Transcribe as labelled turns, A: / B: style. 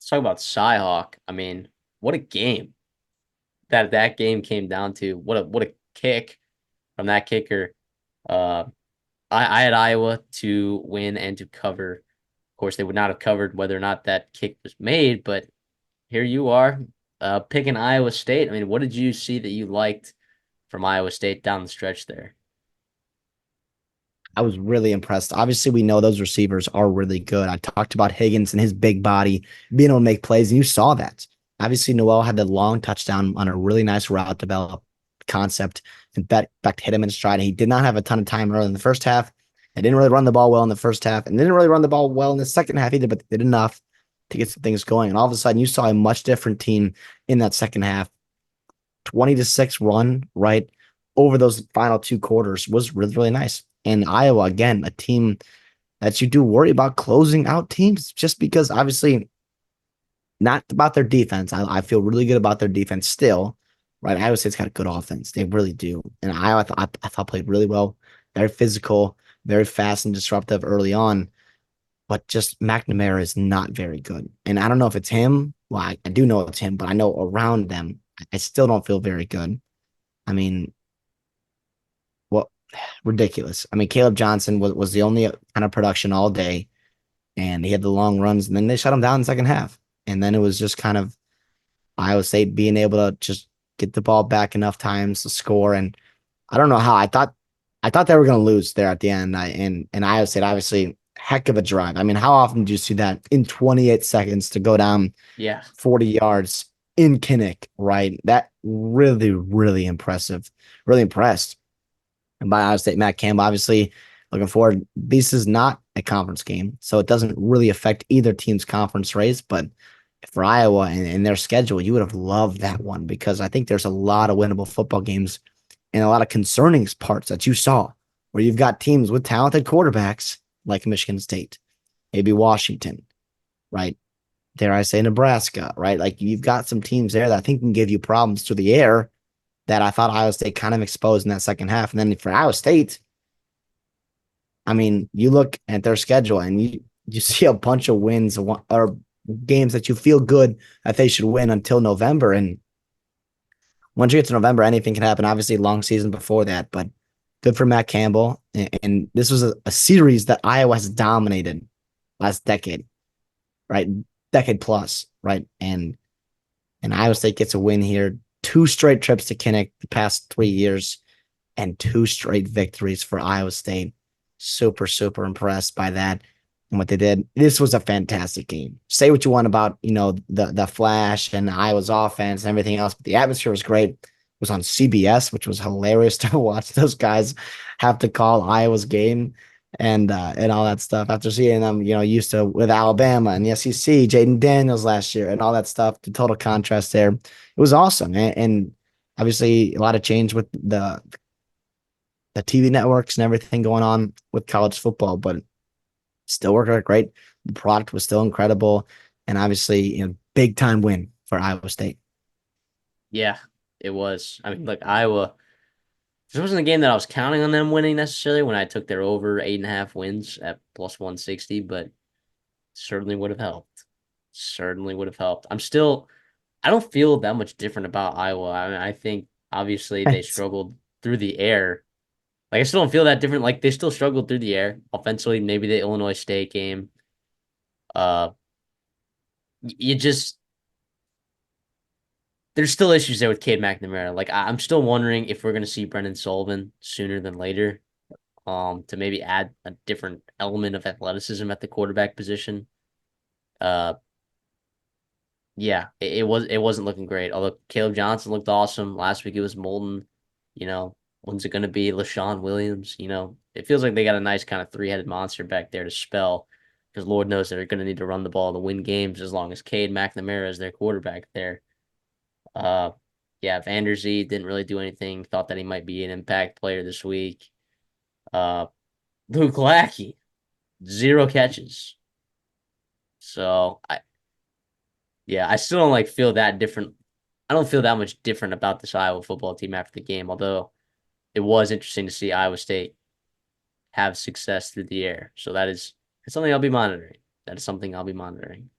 A: let's talk about Cyhawk. I mean, what a game that game came down to. What a kick from that kicker. Uh, I had Iowa to win and to cover. Of course, they would not have covered whether or not that kick was made, but here you are, picking Iowa State. I mean, what did you see that you liked from Iowa State down the stretch there?
B: I was really impressed. Obviously, we know those receivers are really good. I talked about Higgins and his big body being able to make plays, and you saw that. Obviously, Noel had the long touchdown on a really nice route develop concept, and Beck hit him in stride. He did not have a ton of time early in the first half. They didn't really run the ball well in the first half, and didn't really run the ball well in the second half either, but they did enough to get some things going. And all of a sudden, you saw a much different team in that second half. 20-6 run, right? Over those final two quarters was really, really nice. And Iowa, again, a team that you do worry about closing out teams just because obviously not about their defense. I feel really good about their defense still, right? Iowa State's got a good offense. They really do. And Iowa, I thought played really well, very physical, very fast and disruptive early on. But just McNamara is not very good. And I don't know if it's him. Well, I do know it's him, but I know around them, I still don't feel very good. I mean, what ridiculous. I mean, Caleb Johnson was the only kind of production all day, and he had the long runs, and then they shut him down in the second half. And then it was just kind of Iowa State being able to just get the ball back enough times to score. And I don't know how I thought they were going to lose there at the end. And Iowa State obviously heck of a drive. I mean, how often do you see that in 28 seconds to go down
A: Yeah,
B: 40 yards in Kinnick, right? That really, really impressive. Really impressed. And by Iowa State, Matt Campbell, obviously looking forward. This is not a conference game, so it doesn't really affect either team's conference race. But for Iowa and their schedule, you would have loved that one because I think there's a lot of winnable football games and a lot of concerning parts that you saw where you've got teams with talented quarterbacks like Michigan State, maybe Washington, right? Dare I say Nebraska, right? Like you've got some teams there that I think can give you problems through the air that I thought Iowa State kind of exposed in that second half. And then for Iowa State, I mean, you look at their schedule and you see a bunch of wins or games that you feel good that they should win until November. And once you get to November, anything can happen. Obviously, long season before that, but good for Matt Campbell. And this was a series that Iowa has dominated last decade, right? Decade plus, right? And Iowa State gets a win here. Two straight trips to Kinnick the past 3 years and two straight victories for Iowa State. Super, super impressed by that and what they did. This was a fantastic game. Say what you want about, the flash and Iowa's offense and everything else, but the atmosphere was great. It was on CBS, which was hilarious to watch those guys have to call Iowa's game and all that stuff after seeing them, used to with Alabama and the SEC, Jaden Daniels last year and all that stuff. The total contrast there. It was awesome. And obviously a lot of change with the TV networks and everything going on with college football, but still worked out great. The product was still incredible. And obviously, big time win for Iowa State.
A: yeah, it was. I mean, look, Iowa. This wasn't a game that I was counting on them winning necessarily when I took their over 8.5 wins at plus 160, but certainly would have helped. Certainly would have helped. I don't feel that much different about Iowa. I mean, I think obviously they
B: Right.
A: struggled through the air. Like I still don't feel that different. Like they still struggled through the air offensively. Maybe the Illinois State game. Uh, you just there's still issues there with Cade McNamara. Like I'm still wondering if we're gonna see Brendan Sullivan sooner than later. To maybe add a different element of athleticism at the quarterback position. Uh, yeah, it wasn't looking great. Although Caleb Johnson looked awesome last week, it was Molden. When's it going to be LaShawn Williams? It feels like they got a nice kind of three-headed monster back there to spell, because Lord knows they're going to need to run the ball to win games as long as Cade McNamara is their quarterback there. Uh, yeah, Vanderzee didn't really do anything. Thought that he might be an impact player this week. Uh, Luke Lackey, 0 catches. So I still don't feel that different. I don't feel that much different about this Iowa football team after the game, although it was interesting to see Iowa State have success through the air. So it's something I'll be monitoring. That is something I'll be monitoring.